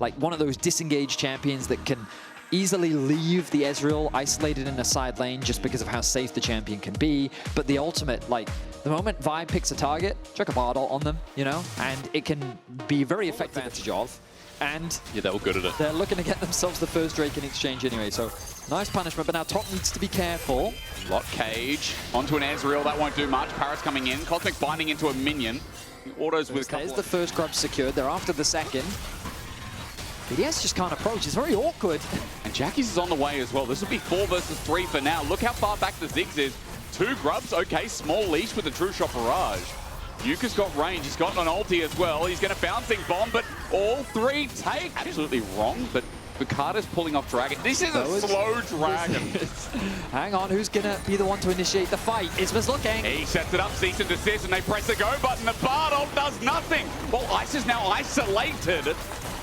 like one of those disengaged champions that can easily leave the Ezreal isolated in a side lane just because of how safe the champion can be. But the ultimate, like, the moment Vi picks a target, chuck a Bardol on them, you know, and it can be very effective advantage of. And yeah, they were good at it. They're looking to get themselves the first Drake in exchange anyway, so nice punishment, but now top needs to be careful. Lock cage onto an Ezreal, that won't do much. Paris coming in, Cosmic binding into a minion. Autos with a couple. There's the first grub secured, they're after the second. BDS just can't approach, it's very awkward. And Jackie's is on the way as well. This will be 4 versus 3 for now. Look how far back the Ziggs is. 2 grubs, okay, small leash with the True Shot Barrage. Yuka's got range, he's got an ulti as well. He's going to bouncing bomb, but all 3 take. Absolutely wrong, but Bukata's pulling off Dragon. This is a slow Dragon. Hang on, who's going to be the one to initiate the fight? Isma's looking. He sets it up, cease and desist, and they press the go button. The Bardol does nothing. Well, Ice is now isolated.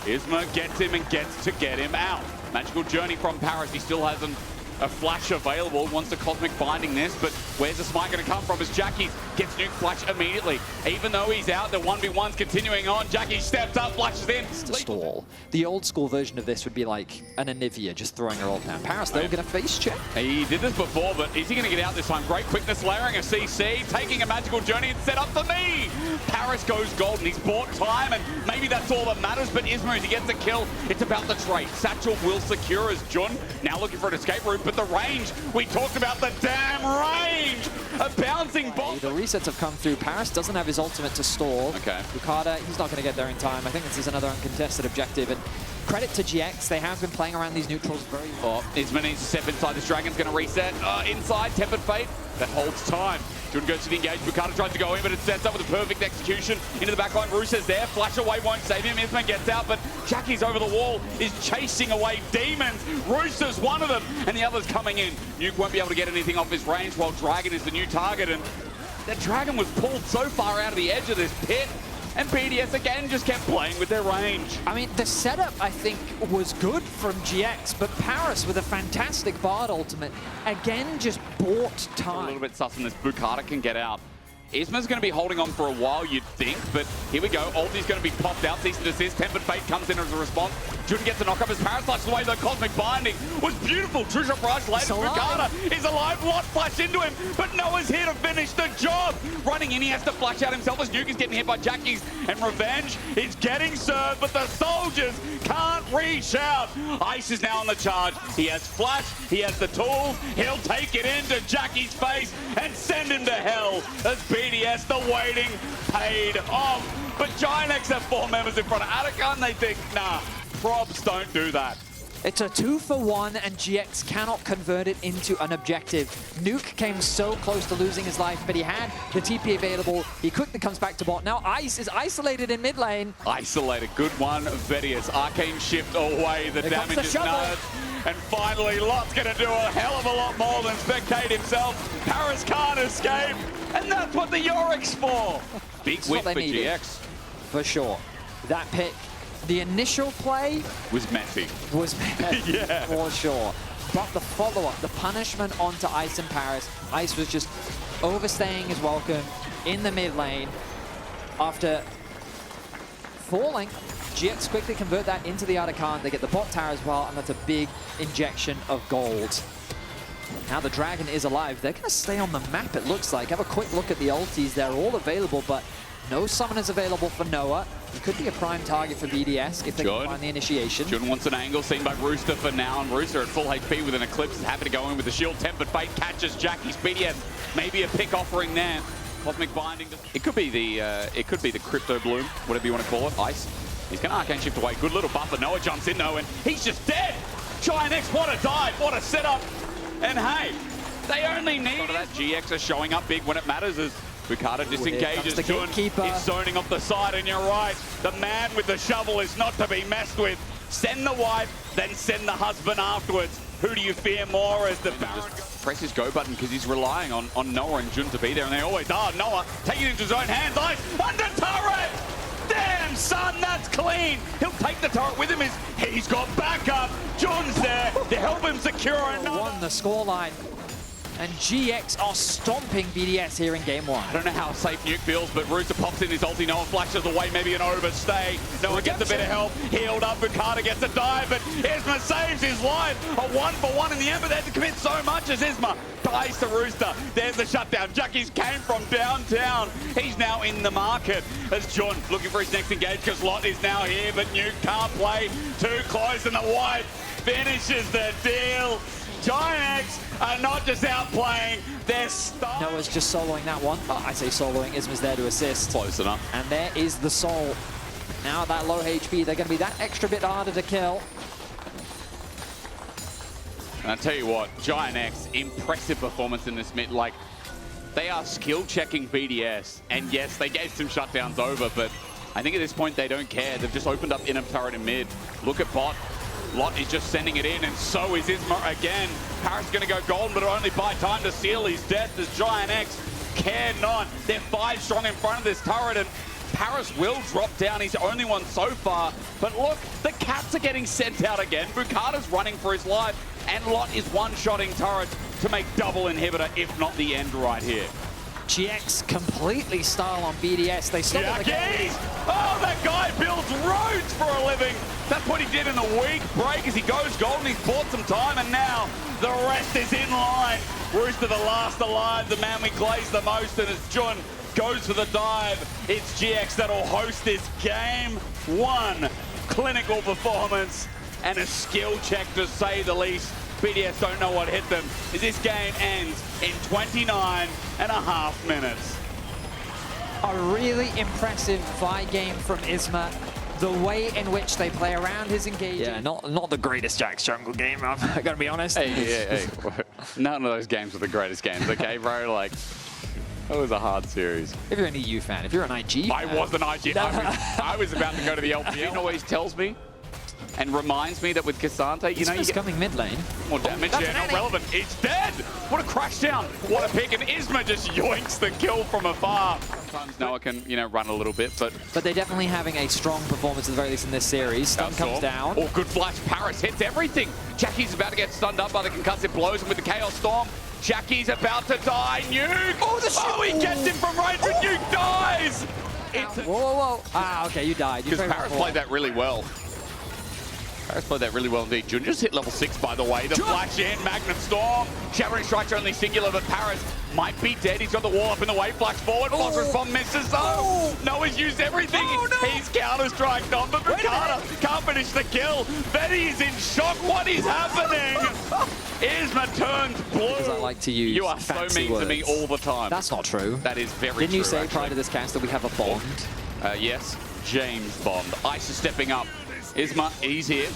Isma gets him and gets to get him out. Magical Journey from Paris. He still hasn't a flash available. Wants the Cosmic binding this, but where's the smite going to come from? As Jackie gets nuke flash immediately. Even though he's out, the 1v1's continuing on. Jackie steps up, flashes in. To stall. The old school version of this would be like an Anivia just throwing her ult down. Paris, though, going to face check. He did this before, but is he going to get out this time? Great quickness, layering a CC, taking a Magical Journey and set up for me. Paris goes golden. He's bought time, and maybe that's all that matters, but Isma, he gets a kill. It's about the trade. Satchel will secure as Jun now looking for an escape route, but the range, we talked about the damn range. A bouncing bomb. The resets have come through. Paris doesn't have his ultimate to stall. Okay. Bukata, he's not going to get there in time. I think this is another uncontested objective. And credit to GX, they have been playing around these neutrals very well. Isma needs to step inside. This Dragon's going to reset. Inside, Tempered Fate. That holds time. Jun goes to the engage. Bukata tries to go in, but it sets up with a perfect execution. Into the backline, Rusa's there. Flash away won't save him. Isma gets out, but Jackie's over the wall, is chasing away demons. Rusa's one of them, and the other's coming in. Nuke won't be able to get anything off his range, while Dragon is the new target. And that Dragon was pulled so far out of the edge of this pit. And BDS again just kept playing with their range. I mean, the setup, I think, was good from GX, but Paris with a fantastic Bard ultimate, again, just bought time. A little bit sus in this. Bukata can get out. Isma's going to be holding on for a while, you'd think, but here we go. Ulti's going to be popped out. Cease and desist. Tempered Fate comes in as a response. Jun gets a knock-up as Paris slashes away. The Cosmic binding was beautiful. True Shot Barrage later. Bukata is alive. Lot flash into him, but Noah's here to finish the job. Running in, he has to flash out himself as Nuke is getting hit by Jackie's, and Revenge is getting served, but the soldiers can't reach out. Ice is now on the charge. He has flash. He has the tools. He'll take it into Jackie's face and send him to hell as BDS, the waiting paid off. But GiantX have 4 members in front of Attica, and they think, nah, probs don't do that. It's a 2-for-1, and GX cannot convert it into an objective. Nuke came so close to losing his life, but he had the TP available. He quickly comes back to bot. Now Ice is isolated in mid lane. Isolated, good one, Vedius. Arcane shift away, the damage is nuts. And finally, Lot's going to do a hell of a lot more than spectate himself. Paris can't escape, and that's what the Yorik's for. Big win for GX. For sure. That pick, the initial play was messy. Yeah. For sure. But the follow-up, the punishment onto Ice and Paris, Ice was just overstaying his welcome in the mid lane. After falling, GX quickly convert that into the Artican. They get the bot tower as well, and that's a big injection of gold. Now the Dragon is alive. They're going to stay on the map, it looks like. Have a quick look at the ultis. They're all available, but no summoners available for Noah. He could be a prime target for BDS if they can find the initiation. Jun wants an angle seen by Rooster for now, and Rooster at full HP with an Eclipse is happy to go in with the shield. Tempered Fate catches Jackie's BDS. Maybe a pick offering there. Cosmic binding. It could be the Crypto Bloom, whatever you want to call it. Ice. He's going to Arcane Shift away. Good little buffer. Noah jumps in though, and he's just dead. GiantX, what a dive, what a setup. And hey, they only need that. GX are showing up big when it matters as Bukata disengages. Jun is zoning off the side, and you're right. The man with the shovel is not to be messed with. Send the wife, then send the husband afterwards. Who do you fear more as the Baron press his go button because he's relying on Noah and Jun to be there, and they always are. Noah taking it into his own hands. Ice under turret. Damn, son, that's clean. He'll take the turret with him. He's got backup. Jun's there to help him secure another. Won the scoreline. And GX are stomping BDS here in game one. I don't know how safe Nuke feels, but Rooster pops in his ulti. Noah flashes away, maybe an overstay. Noah gets a bit of help. Healed up. Bukata gets a dive, but Isma saves his life. A 1-for-1 in the end, but they had to commit so much as Isma dies to Rooster. There's the shutdown. Jackies came from downtown. He's now in the market as John looking for his next engage because Lot is now here, but Nuke can't play too close, and the white finishes the deal. GiantX are not just outplaying, they're stuck. Noah's just soloing that one. Oh, I say soloing, Isma's there to assist. Close enough. And there is the soul. Now at that low HP, they're going to be that extra bit harder to kill. And I tell you what, GiantX, impressive performance in this mid. Like, they are skill checking BDS. And yes, they gave some shutdowns over, but I think at this point they don't care. They've just opened up in turret in mid. Look at bot. Lot is just sending it in, and so is Isma again. Paris going to go golden, but only buy time to seal his death as GiantX care not. They're 5 strong in front of this turret, and Paris will drop down. He's the only one so far. But look, the cats are getting sent out again. Bukata's running for his life, and Lot is one-shotting turrets to make double inhibitor, if not the end right here. GX completely style on BDS. They stop at the game. Oh, that guy builds roads for a living. That's what he did in a week break as he goes golden. He's bought some time, and now the rest is in line. Rooster the last alive, the man we glaze the most, and as Jun goes for the dive, it's GX that'll host this game one. Clinical performance and a skill check to say the least. BDS don't know what hit them as this game ends in 29.5 minutes. A really impressive fight game from Isma. The way in which they play around his engaging. Yeah, not the greatest Jack's jungle game, I'm gonna be honest. Hey. None of those games were the greatest games, okay, bro? Like, that was a hard series. If you're an EU fan, if you're an IG fan. I was an IG. I was about to go to the LPL. It always tells me and reminds me that with Cassante, you know, you get coming mid lane. More damage. Yeah, not relevant. It's dead. What a crash down. What a pick. And Isma just yoinks the kill from afar. Sometimes Noah can, you know, run a little bit, but they're definitely having a strong performance at the very least in this series. Stun comes down. Oh, good flash. Paris hits everything. Jackie's about to get stunned up by the concussive blows, and with the Chaos Storm, Jackie's about to die. Nuke. Oh, he gets him from range, but Nuke dies. Whoa. Ah, okay, you died. Because Paris played that really well. Paris played that really well indeed. Jun just hit level 6, by the way. The flash in, Magnet Storm. Shattering Strike's only singular, but Paris might be dead. He's got the wall up in the way. Flash forward. Phosphorus bomb misses. Oh, Noah's used everything. He's counter-striked on, but Bukata can't finish the kill. Betty is in shock. What is happening? Isma turns blue. As I like to use You are so mean to me all the time. That's not true. That is very true. Didn't you say prior to this cast that we have a Bond? Yes, James Bond. Ice is stepping up. Isma, he's here.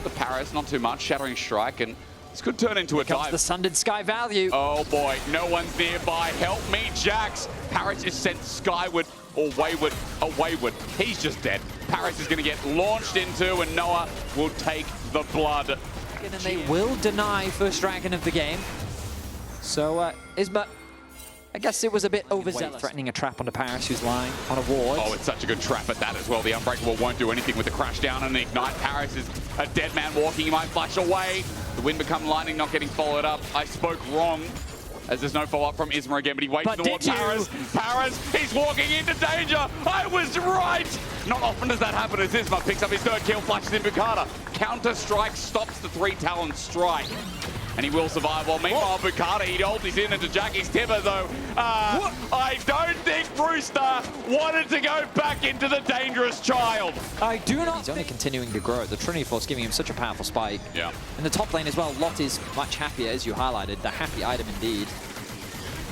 The Paris, not too much. Shattering Strike, and this could turn into a dive. The Sundered Sky value. Oh boy, no one's nearby. Help me, Jax. Paris is sent skyward or wayward. He's just dead. Paris is going to get launched into, and Noah will take the blood. And they will deny first dragon of the game. So Isma, I guess it was a bit overzealous. Threatening a trap onto Paris, who's lying on a ward. Oh, it's such a good trap at that as well. The Unbreakable won't do anything with the crash down and the ignite. Paris is a dead man walking. He might flash away. The wind become lightning, not getting followed up. I spoke wrong, as there's no follow-up from Isma again, but he waits towards Paris. Paris, he's walking into danger. I was right. Not often does that happen as Isma picks up his third kill, flashes in Bukata. Counter-strike stops the 3-talon strike. And he will survive. Well, meanwhile, Bukata, he ultis in into Jackie's Timber, though. I don't think Rooster wanted to go back into the dangerous child. I do not. He's only continuing to grow. The Trinity Force giving him such a powerful spike. Yeah. In the top lane as well, Lot is much happier, as you highlighted. The happy item indeed.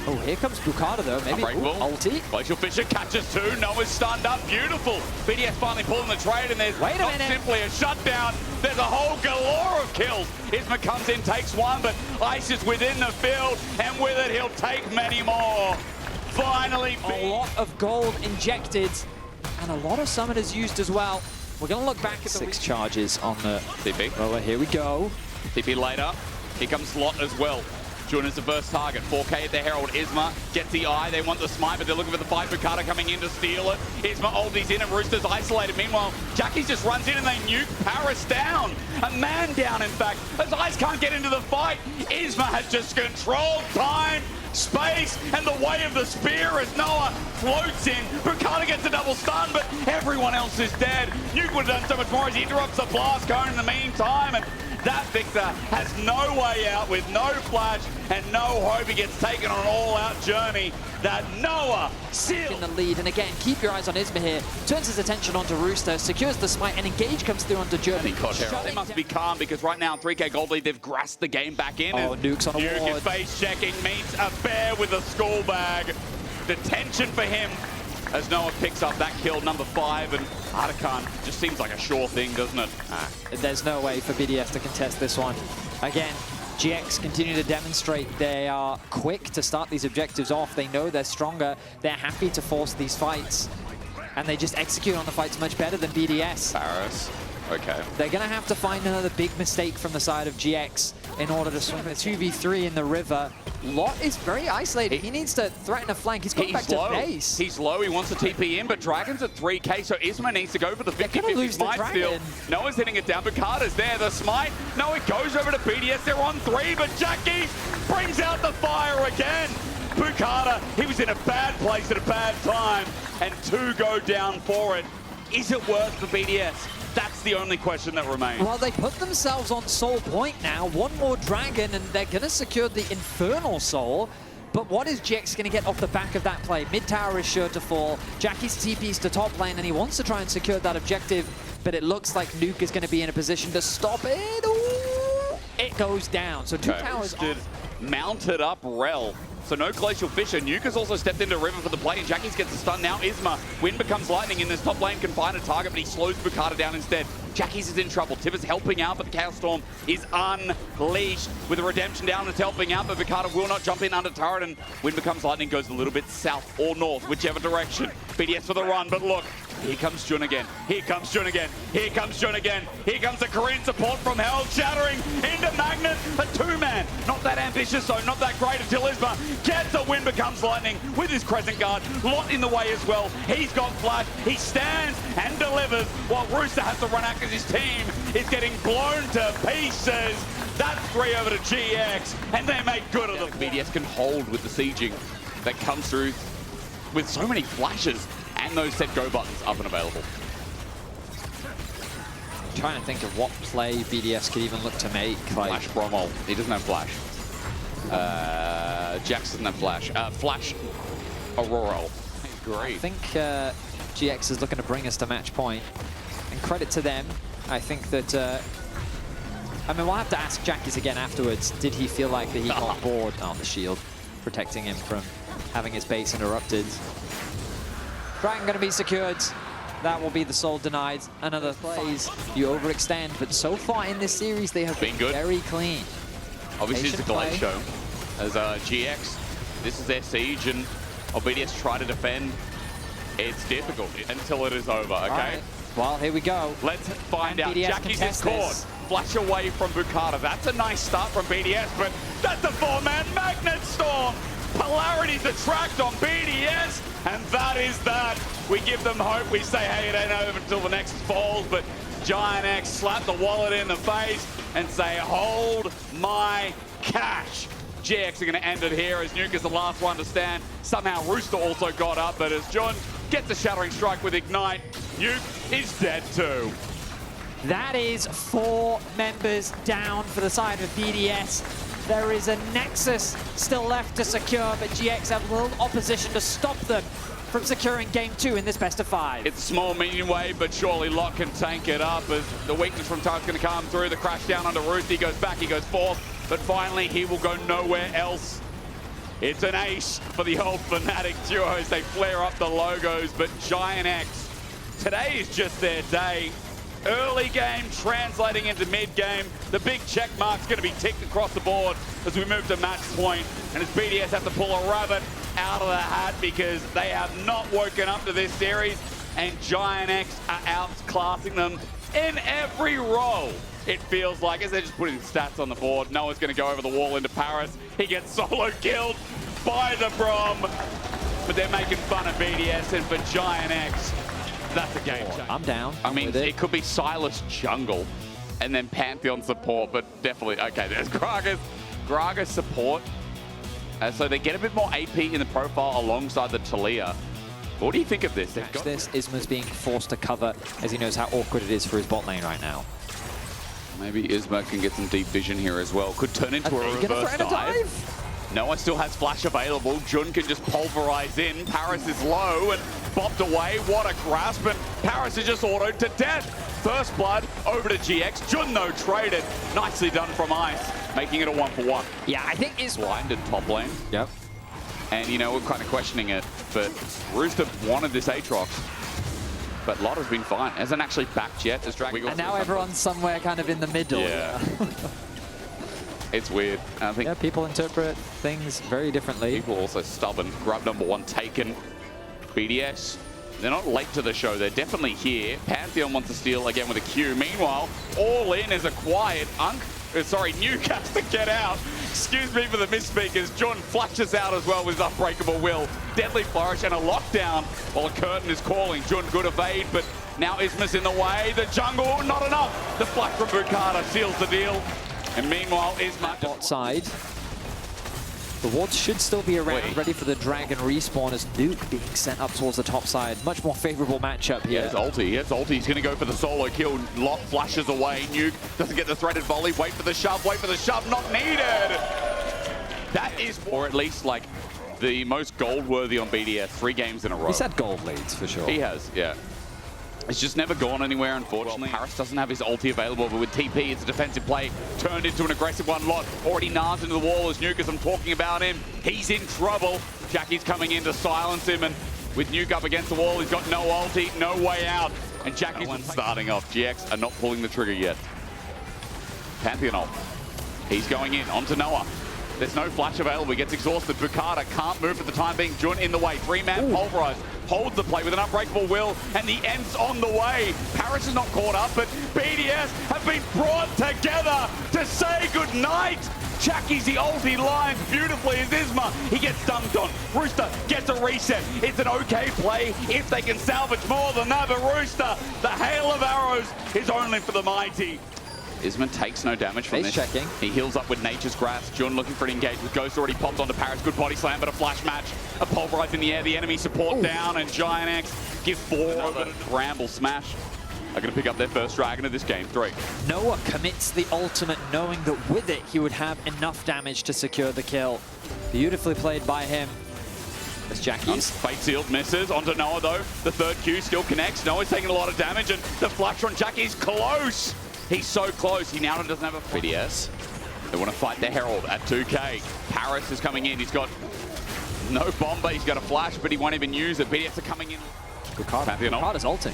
Oh, here comes Bukata, though. Maybe ulti. Glacial Fisher catches 2. Noah's stunned up. Beautiful. BDS finally pulling the trade, and there's not simply a shutdown. There's a whole galore of kills. Isma comes in, takes 1, but Ice is within the field, and with it, he'll take many more. Finally, a lot of gold injected, and a lot of summoners used as well. We're going to look back at the 6 charges on the TP. Well, here we go. TP later. Here comes Lot as well. Jun is the first target. 4K at the Herald. Isma gets the eye. They want the smite, but they're looking for the fight. Bukata coming in to steal it. Isma ulti's in and Rooster's isolated. Meanwhile, Jackie just runs in and they nuke Paris down. A man down, in fact. As Ice can't get into the fight, Isma has just controlled time, space, and the way of the spear as Noah floats in. Bukata gets a double stun, but everyone else is dead. Nuke would have done so much more as he interrupts the blast cone in the meantime, and that Victor has no way out with no flash and no hope. He gets taken on an all-out journey. That Noah seals in the lead, and again, keep your eyes on Isma here. Turns his attention onto Rooster, secures the smite, and Engage comes through onto Jeremy. They must be calm because right now, 3K Gold Lead, they've grasped the game back in. Oh, Nuke's on a Nuke ward. is face checking, meets a bear with a school bag. Detention for him as Noah picks up that kill, number 5, and Artican just seems like a sure thing, doesn't it? There's no way for BDS to contest this one. Again, GX continue to demonstrate they are quick to start these objectives off. They know they're stronger. They're happy to force these fights. And they just execute on the fights much better than BDS. Paris. Okay. They're going to have to find another big mistake from the side of GX in order to swing the 2v3 in the river. Lot is very isolated. He needs to threaten a flank. He's going back to base. He's low. He wants to TP in, but Dragon's at 3K, so Isma needs to go for the 50-50 smite steal. Noah's hitting it down. Bukata's there. The smite. No, it goes over to BDS. They're on 3, but Jackie brings out the fire again. Bukata, he was in a bad place at a bad time, and 2 go down for it. Is it worth for BDS? That's the only question that remains. Well, they put themselves on soul point now. One more dragon, and they're going to secure the Infernal Soul. But what is GX going to get off the back of that play? Mid tower is sure to fall. Jackie's TP's to top lane, and he wants to try and secure that objective. But it looks like Nuke is going to be in a position to stop it. Ooh, it goes down. So 2 towers mounted up Rel. So no Glacial Fisher. Nuke has also stepped into River for the play, and Jackies gets a stun. Now Isma. Wind becomes lightning in this top lane, can find a target, but he slows Bukata down instead. Jackies is in trouble. Tibbers helping out, but the Chaos Storm is unleashed. With a redemption down, it's helping out, but Bukata will not jump in under turret, and Wind becomes lightning, goes a little bit south or north, whichever direction. BDS for the run, but look, here comes Jun again. Here comes Jun again. Here comes Jun again. Here comes the Korean support from Hell, shattering into Magnet. A 2-man. Not that ambitious, though. Not that great until Isma gets a Wind becomes lightning with his Crescent Guard. Lot in the way as well. He's got flash. He stands and delivers while Rooster has to run out because his team is getting blown to pieces. That's 3 over to GX, and they make good of the BDS can hold with the sieging that comes through with so many flashes and those set go buttons up and available. I'm trying to think of what play BDS could even look to make. Like Flash Bromwell. He doesn't have flash. Jax doesn't have flash. Flash Aurora. Great. I think GX is looking to bring us to match point. And credit to them. I think that, I mean, we'll have to ask Jackies again afterwards. Did he feel like that he got bored? Oh, the shield protecting him from having his base interrupted. Dragon going to be secured. That will be the soul denied. Another plays. You overextend, but so far in this series, they have been very clean. Obviously, it's a glitch show. As GX, this is their siege, and BDS try to defend. It's difficult until it is over, okay? Right. Well, here we go. Let's find out. Jackie's is caught. Flash away from Bukata. That's a nice start from BDS, but that's a 4-man Magnet Storm. Polarity's attract on BDS, and that is that. We give them hope. We say, hey, it ain't over until the next falls, but GiantX slap the wallet in the face and say, hold my cash. GX are going to end it here as Nuke is the last one to stand. Somehow Rooster also got up, but as Jun gets a shattering strike with Ignite, Nuke is dead too. That is 4 members down for the side of BDS. There is a Nexus still left to secure, but GX have a little opposition to stop them from securing game 2 in this best of 5. It's a small minion wave, but surely Lot can tank it up as the weakness from time's going to come through. The crash down under Rooster. He goes back, he goes forth, but finally he will go nowhere else. It's an ace for the old Fnatic duo as they flare up the logos, but GiantX, today is just their day. Early game translating into mid-game. The big check mark's going to be ticked across the board as we move to match point. And as BDS have to pull a rabbit out of the hat because they have not woken up to this series, and GiantX are outclassing them in every role. it feels like, as they're just putting stats on the board. Noah's going to go over the wall into Paris. He gets solo killed by the Brom. But they're making fun of BDS, and for GiantX, that's a game changer. I'm down. I mean, it could be Silas jungle and then Pantheon support, but definitely, okay, there's Gragas support. So they get a bit more AP in the profile alongside the Talia. What do you think of this? This Isma's being forced to cover as he knows how awkward it is for his bot lane right now. Maybe Isma can get some deep vision here as well. Could turn into a reverse dive. Noah still has flash available. Jun can just pulverize in. Paris is low and bopped away. What a grasp, and Paris is just autoed to death. First blood over to GX. Jun, though, traded. Nicely done from Ice, making it a 1-for-1. Yeah, I think it's blinded top lane. Yep. And, you know, we're kind of questioning it, but Rooster wanted this Aatrox. But Lotta's been fine. Hasn't actually backed yet. And now everyone's somewhere kind of in the middle. Yeah. It's weird. I think people interpret things very differently. People are also stubborn. Grub number 1 taken. BDS, they're not late to the show. They're definitely here. Pantheon wants to steal again with a Q. Meanwhile, all in is a quiet Nuke has to get out. Excuse me for the misspeak as Jun flashes out as well with his Unbreakable Will. Deadly Flourish and a lockdown while a curtain is calling. Jun good evade, but now Isma's in the way. The jungle, not enough. The flash from Bukata seals the deal. And meanwhile, Isma bot side. The wards should still be around, ready for the dragon respawn as Nuke being sent up towards the top side. Much more favorable matchup here. He has ulti. He's going to go for the solo kill. Lot flashes away. Nuke doesn't get the threaded volley. Wait for the shove. Not needed. That is, or at least like the most gold worthy on BDS 3 games in a row. He's had gold leads for sure. He has, yeah. It's just never gone anywhere, unfortunately. Well, Paris doesn't have his ulti available, but with TP, it's a defensive play turned into an aggressive one. Lot already knars into the wall as Nuke, as I'm talking about him. He's in trouble. Jackie's coming in to silence him, and with Nuke up against the wall, he's got no ulti, no way out. And Jackie's starting off. GX are not pulling the trigger yet. Pantheon ult. He's going in onto Noah. There's no flash available. He gets exhausted. Bukata can't move for the time being. Jun in the way. 3-man pulverized. Holds the play with an Unbreakable Will, and the end's on the way. Paris is not caught up, but BDS have been brought together to say goodnight. Jackie's the ulti lines beautifully as Isma. He gets dunked on. Rooster gets a reset. It's an okay play if they can salvage more than that, but Rooster, the hail of arrows is only for the mighty. Isma takes no damage from this. Checking. He heals up with Nature's Grasp. Jun looking for an engage with Ghost already popped onto Paris. Good body slam, but a flash match. A pulverize in the air. The enemy support down, and GiantX gives 4 over. Bramble Smash are going to pick up their first dragon of this game 3. Noah commits the ultimate, knowing that with it, he would have enough damage to secure the kill. Beautifully played by him. As Jackie's. Fate Sealed misses. Onto Noah, though. The third Q still connects. Noah's taking a lot of damage, and the flash on Jackie's close. He's so close. He now doesn't have a BDS. They want to fight the Herald at 2K. Paris is coming in. He's got no bomber. He's got a flash, but he won't even use it. BDS are coming in. Bukata's ulting.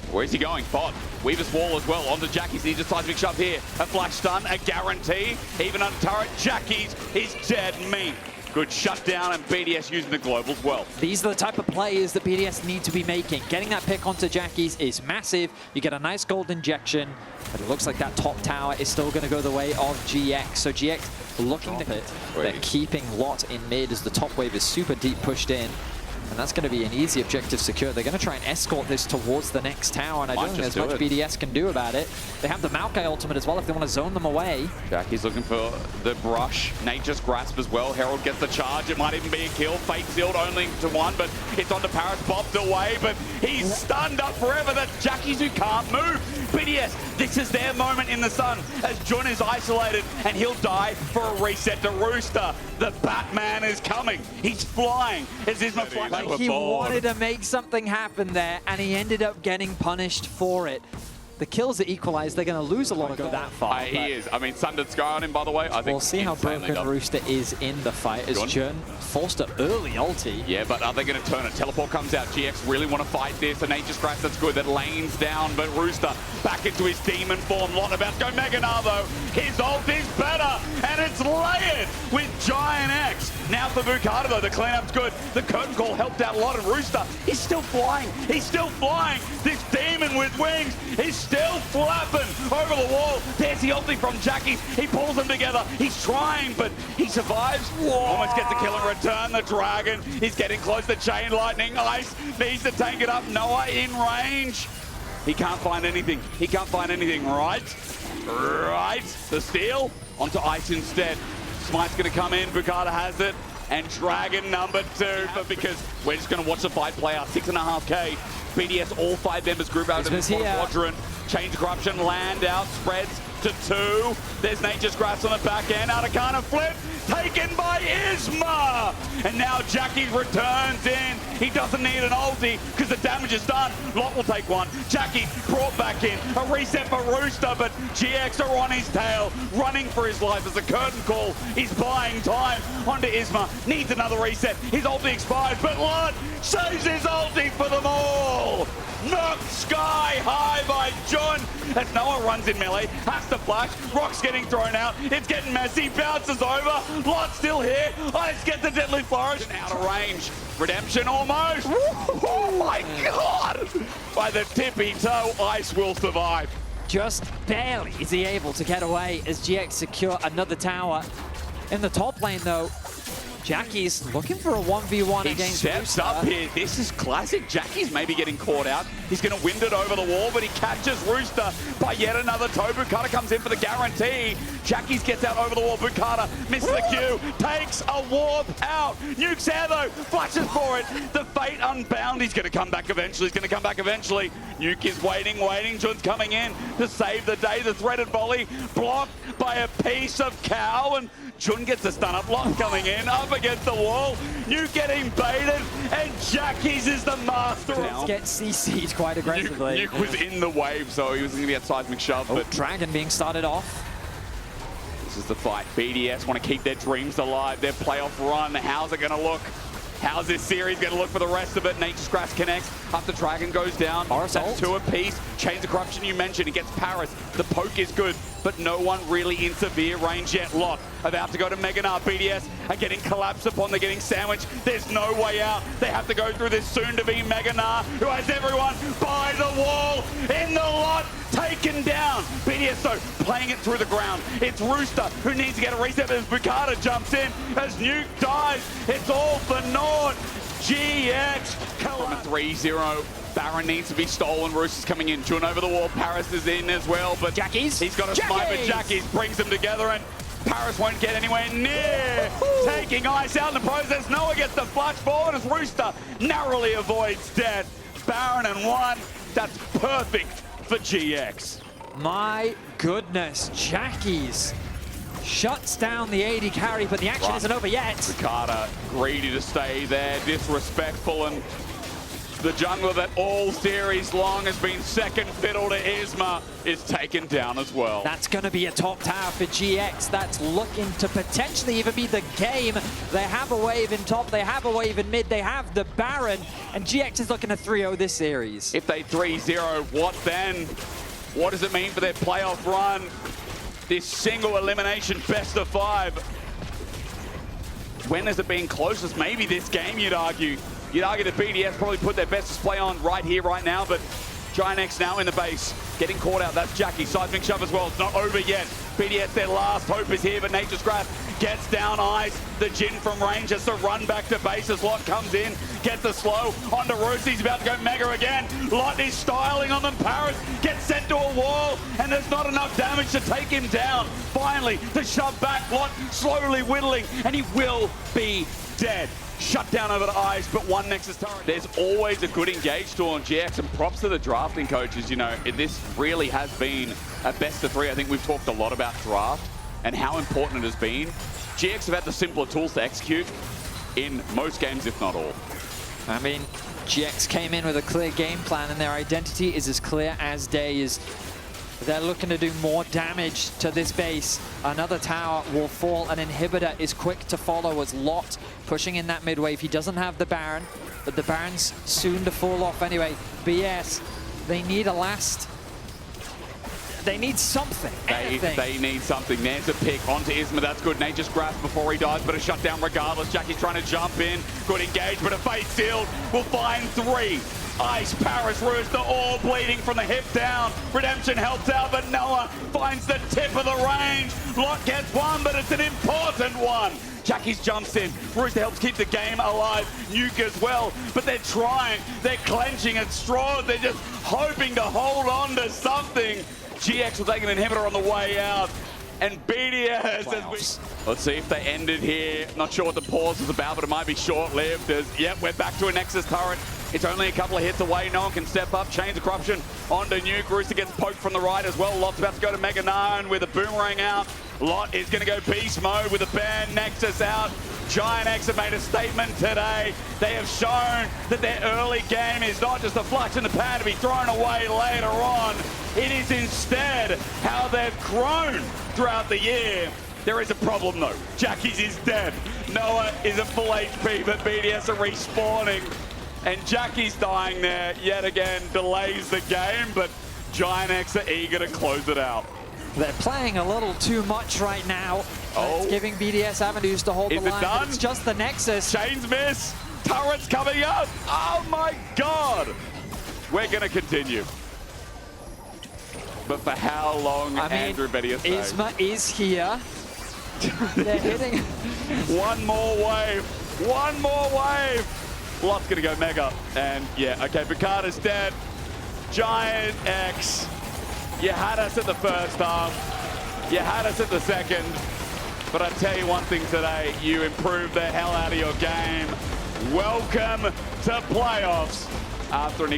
Where's he going? Bot. Weaver's wall as well. Onto Jackie's. He decides to shove here. A flash stun, a guarantee. Even under turret, Jackie's is dead meat. Good shutdown, and BDS using the globals well. These are the type of plays that BDS need to be making. Getting that pick onto Jackie's is massive. You get a nice gold injection, but it looks like that top tower is still going to go the way of GX. So GX looking to hit. They're keeping Lot in mid as the top wave is super deep pushed in. And that's going to be an easy objective secure. They're going to try and escort this towards the next tower, and I don't think there's much BDS can do about it. They have the Maokai ultimate as well if they want to zone them away. Jackie's looking for the brush. Nature's Grasp as well. Herald gets the charge. It might even be a kill. Fate Sealed only to 1, but it's onto Paris. Bopped away, but he's stunned up forever. That's Jackie's who can't move. BDS, this is their moment in the sun as Jun is isolated, and he'll die for a reset to Rooster. The Batman is coming. He's flying. As Isma flies. He wanted to make something happen there, and he ended up getting punished for it. The kills are equalized. They're going to lose a lot of go that far. He is. I mean, Sundered Sky on him, by the way. I think we'll see how broken Rooster is in the fight as Jun forced an early ulti. Yeah, but are they going to turn it? Teleport comes out. GX really want to fight this. A Nature's Grasp, that's good. That lanes down, but Rooster back into his demon form. Lot about to go Mega Narvo. His ult is better, and it's layered with GiantX. Now for Bukata, though, the cleanup's good. The curtain call helped out a lot, and Rooster, he's still flying. He's still flying. This demon with wings is still flapping over the wall. There's the ulti from Jackie. He pulls them together. He's trying, but he survives. Almost gets a kill in return. The Dragon is getting close to Chain Lightning. Ice needs to tank it up. Noah in range. He can't find anything. He can't find anything, right? Right. The steal onto Ice instead. Smite's going to come in. Bukata has it. And Dragon number 2, but because we're just going to watch the fight play out. 6.5K. BDS, all 5 members group out in the quadrant. Change Corruption, land out, spreads to 2. There's Nature's Grasp on the back end. Arcana flip, taken by Isma. And now Jackie returns in. He doesn't need an ulti because the damage is done. Lot will take one. Jackie brought back in. A reset for Rooster, but GX are on his tail, running for his life as a curtain call. He's buying time onto Isma. Needs another reset. His ulti expires, but Lot saves his ulti for them all. Knocked sky high by John as Noah runs in melee, has to flash, Rock's getting thrown out, it's getting messy, bounces over, Lot still here, Ice gets the deadly flourish, out of range, Redemption almost, oh my god, by the tippy toe, Ice will survive. Just barely is he able to get away as GX secure another tower. In the top lane though, Jackie's looking for a 1v1 against He steps Rooster. up here. This is classic. Jackie's maybe getting caught out. He's going to wind it over the wall, but he catches Rooster by yet another toe. Bukata comes in for the guarantee. Jackie's gets out over the wall. Bukata misses the Q, takes a warp out. Nuke's air though, flashes for it. The Fate Unbound. He's going to come back eventually. He's going to come back eventually. Nuke is waiting. Jun's coming in to save the day. The threaded volley blocked by a piece of cow, and Jun gets a stun up. Lot coming in, up against the wall. Nuke getting baited, and Jackie's is the master. Let's get CC'd quite aggressively. Nuke was in the wave, so he was going to get seismic shove. Oh, but Dragon being started off. This is the fight. BDS want to keep their dreams alive, their playoff run. How's it going to look? How's this series going to look for the rest of it? Nature's Grasp connects after Dragon goes down. That's 2 apiece. Chains of Corruption you mentioned. He gets Paris. The poke is good, but no one really in severe range yet. Lot about to go to Meganar. BDS are getting collapsed upon. They're getting sandwiched. There's no way out. They have to go through this soon-to-be Meganar, who has everyone by the wall in the Lot. Taken down. BDS though playing it through the ground. It's Rooster who needs to get a reset as Bukata jumps in. As Nuke dies, it's all for naught. GX from a 3-0. Baron needs to be stolen. Rooster's coming in. Jun over the wall. Paris is in as well, but Jackie's. He's got a smite, but Jackie's brings them together, and Paris won't get anywhere near taking Ice out in the process. Noah gets the flash forward as Rooster narrowly avoids death. Baron and 1. That's perfect for GX. My goodness, Jackie's shuts down the AD carry, but the action isn't over yet. Bukata greedy to stay there, disrespectful, and the jungler that all series long has been second fiddle to Isma is taken down as well. That's going to be a top tower for GX. That's looking to potentially even be the game. They have a wave in top, they have a wave in mid, they have the Baron, and GX is looking to 3-0 this series. If they 3-0, what then? What does it mean for their playoff run? This single elimination best of 5. When has it been closest? Maybe this game, you'd argue. You'd argue that BDS probably put their best display on right here, right now, but GiantX now in the base, getting caught out. That's Jackie. Seismic shove as well. It's not over yet. BDS, their last hope is here, but Nature's Grasp gets down Ice. The Jin from range has to run back to base as Lot comes in, gets the slow onto Roos. He's about to go mega again. Lot is styling on them. Paris gets sent to a wall, and there's not enough damage to take him down. Finally, the shove back. Lot slowly whittling, and he will be dead. Shut down over the Ice, but 1 Nexus turret. There's always a good engage tool on GX, and props to the drafting coaches. You know, this really has been a best of 3. I think we've talked a lot about draft and how important it has been. GX have had the simpler tools to execute in most games, if not all. I mean, GX came in with a clear game plan, and their identity is as clear as day. They're looking to do more damage to this base. Another tower will fall. An inhibitor is quick to follow as Lot pushing in that mid wave. He doesn't have the Baron, but the Baron's soon to fall off anyway. BS, they need a last. They need something. They need something. There's a pick onto Isma. That's good. Nature's Grasp before he dies, but a shutdown regardless. Jackie's trying to jump in. Good engage, but a Fate sealed will find 3. Ice, Paris, Rooster, all bleeding from the hip down. Redemption helps out, but Noah finds the tip of the range. Lot gets one, but it's an important one. Jackie's jumps in. Rooster helps keep the game alive. Nuke as well, but they're trying. They're clenching at straws. They're just hoping to hold on to something. GX will take an inhibitor on the way out. And BDS, let's see if they ended here. Not sure what the pause was about, but it might be short-lived. Yep, we're back to a Nexus turret. It's only a couple of hits away. No one can step up. Chains of Corruption onto Nuke. Rooster gets poked from the right as well. Lot's about to go to Mega 9 with a boomerang out. Lot is going to go beast mode with a ban. Nexus out. GiantX have made a statement today. They have shown that their early game is not just a flash in the pan to be thrown away later on. It is instead how they've grown throughout the year. There is a problem though. Jackie's is dead. Noah is at full HP, but BDS are respawning. And Jackie's dying there yet again, delays the game, but GiantX are eager to close it out. They're playing a little too much right now. It's giving BDS avenues to hold the line. Done? It's just the Nexus. Chains miss. Turrets coming up. Oh my God. We're going to continue. But for how long, Andrew Betty is Isma is here. They're hitting. One more wave. One more wave. Lot's going to go mega. And yeah, okay, Picard is dead. GiantX. You had us at the first half. You had us at the second. But I tell you one thing today, you improved the hell out of your game. Welcome to playoffs after an